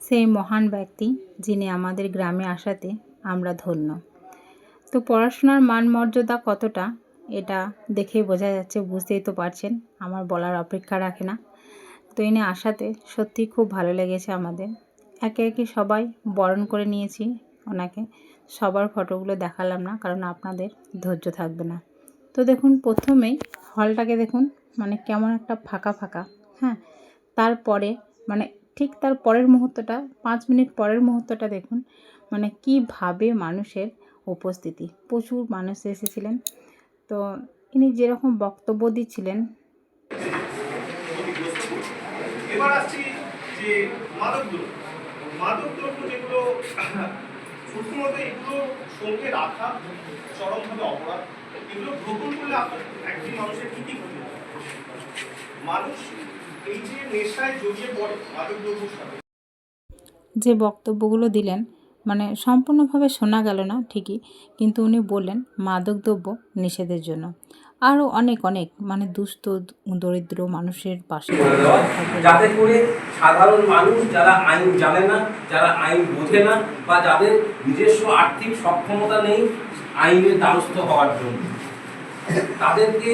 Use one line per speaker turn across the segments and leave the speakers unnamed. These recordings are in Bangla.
সেই মহান ব্যক্তি যিনি আমাদের গ্রামে আসাতে আমরা ধন্য। তো পড়াশোনার মান মর্যাদা কতটা এটা দেখেই বোঝা যাচ্ছে, বুঝতেই তো পারছেন, আমার বলার অপেক্ষা রাখে না। তো ইনি আসাতে সত্যি খুব ভালো লেগেছে আমাদের। একে একে সবাই বরণ করে নিয়েছি ওনাকে। সবার ফটোগুলো দেখালাম না, কারণ আপনাদের ধৈর্য থাকবে না। তো দেখুন, প্রথমেই হলটাকে দেখুন, মানে কেমন একটা ফাঁকা ফাঁকা। হ্যাঁ, তারপরে মানে ঠিক তার পরের মুহূর্তটা, 5 মিনিট পরের মুহূর্তটা দেখুন, মানে কীভাবে মানুষের উপস্থিতি, প্রচুর মানুষ এসেছিলেন। তো ইনি যেরকম বক্তব্য দিচ্ছিলেন।
এবার আসছি যে মাদকদ্রব্য যেগুলো প্রথমত এগুলো সঙ্গে রাখা চরমভাবে অপরাধ। এগুলো গ্রহণ করলে একজন মানুষের কি কি ক্ষতি হয়? মানুষ এই যে নেশায় জড়িয়ে পড়ে মাদকদ্রব্যের সাথে।
যে বক্তব্যগুলো দিলেন মানে সম্পূর্ণভাবে শোনা গেল না ঠিকই, কিন্তু উনি বললেন মাদকদ্রব্য নিষেধের জন্য আরও অনেক অনেক মানে দুস্থ দরিদ্র মানুষের পাশে,
যাতে করে সাধারণ মানুষ যারা আইন জানে না, যারা আইন বোঝে না, বা যাদের নিজস্ব আর্থিক সক্ষমতা নেই আইনের দ্বারস্থ হওয়ার জন্য, তাদেরকে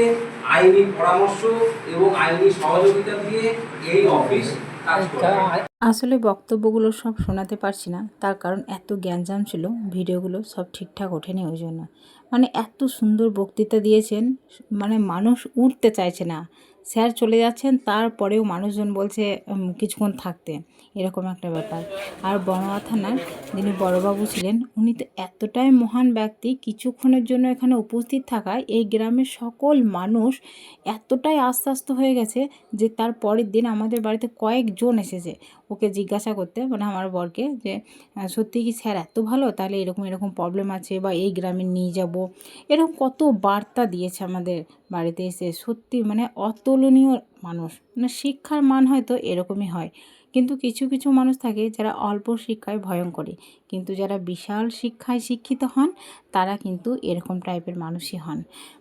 আইনি পরামর্শ এবং আইনি সহযোগিতা দিয়ে এই অফিস কাজ করে।
আসলে বক্তব্যগুলো সব শোনাতে পারছি না, তার কারণ এত জ্ঞানজাম ছিল, ভিডিওগুলো সব ঠিকঠাক ওঠেনি ওই জন্য। মানে এত সুন্দর বক্তৃতা দিয়েছেন, মানে মানুষ উঠতে চাইছে না, স্যার চলে যাচ্ছেন তারপরেও মানুষজন বলছে কিছুক্ষণ থাকতে, এরকম একটা ব্যাপার। আর বনগাঁ থানার যিনি বড়বাবু ছিলেন, উনি তো এতটাই মহান ব্যক্তি, কিছুক্ষণের জন্য এখানে উপস্থিত থাকায় এই গ্রামের সকল মানুষ এতটাই আস্তে হয়ে গেছে যে তার পরের দিন আমাদের বাড়িতে কয়েকজন এসেছে ওকে জিজ্ঞাসা করতে, মানে আমার বরকে, যে সত্যি কি স্যার এত ভালো, তাহলে এরকম এরকম প্রবলেম আছে বা এই গ্রামে নিয়ে যাব, এরকম কত বার্তা দিয়েছে আমাদের বাড়িতে এসে। সত্যি মানে অতুলনীয় মানুষ, মানে শিক্ষার মান হয়তো এরকমই হয়, কিন্তু কিছু কিছু মানুষ থাকে যারা অল্প শিক্ষায় ভয়ঙ্করী, কিন্তু যারা বিশাল শিক্ষায় শিক্ষিত হন তারা কিন্তু এরকম টাইপের মানুষই হন।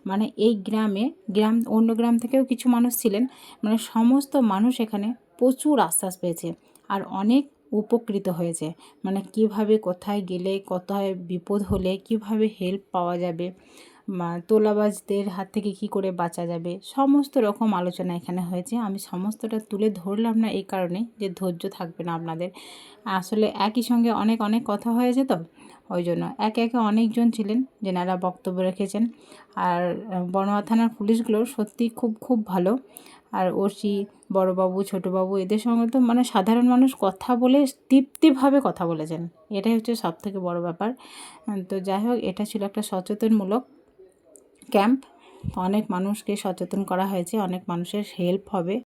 মানে এই গ্রাম অন্য গ্রাম থেকেও কিছু মানুষ ছিলেন, মানে সমস্ত মানুষ এখানে প্রচুর আশ্বাস পেয়েছে আর অনেক উপকৃত হয়েছে। মানে কিভাবে কোথায় গেলে, কোথায় বিপদ হলে কিভাবে হেল্প পাওয়া যাবে, তোলাবাজদের হাত থেকে কি করে বাঁচা যাবে, সমস্ত রকম আলোচনা এখানে হয়েছে। আমি সমস্তটা তুলে ধরলাম না এই কারণে যে ধৈর্য থাকবে না আপনাদের, আসলে একই সঙ্গে অনেক অনেক কথা হয়েছে, তো ওই জন্য একে একে অনেকজন ছিলেন যেনারা বক্তব্য রেখেছেন। আর বনগাঁ থানার পুলিশগুলো সত্যি খুব খুব ভালো। আর ওসি, বড়বাবু, ছোটোবাবু, এদের সঙ্গে তো মানে সাধারণ মানুষ কথা বলে তৃপ্তিভাবে কথা বলেছেন, এটাই হচ্ছে সবথেকে বড় ব্যাপার। তো যাই হোক, এটা ছিল একটা সচেতনমূলক ক্যাম্প, অনেক মানুষকে সচেতন করা হয়েছে, অনেক মানুষের হেল্প হবে।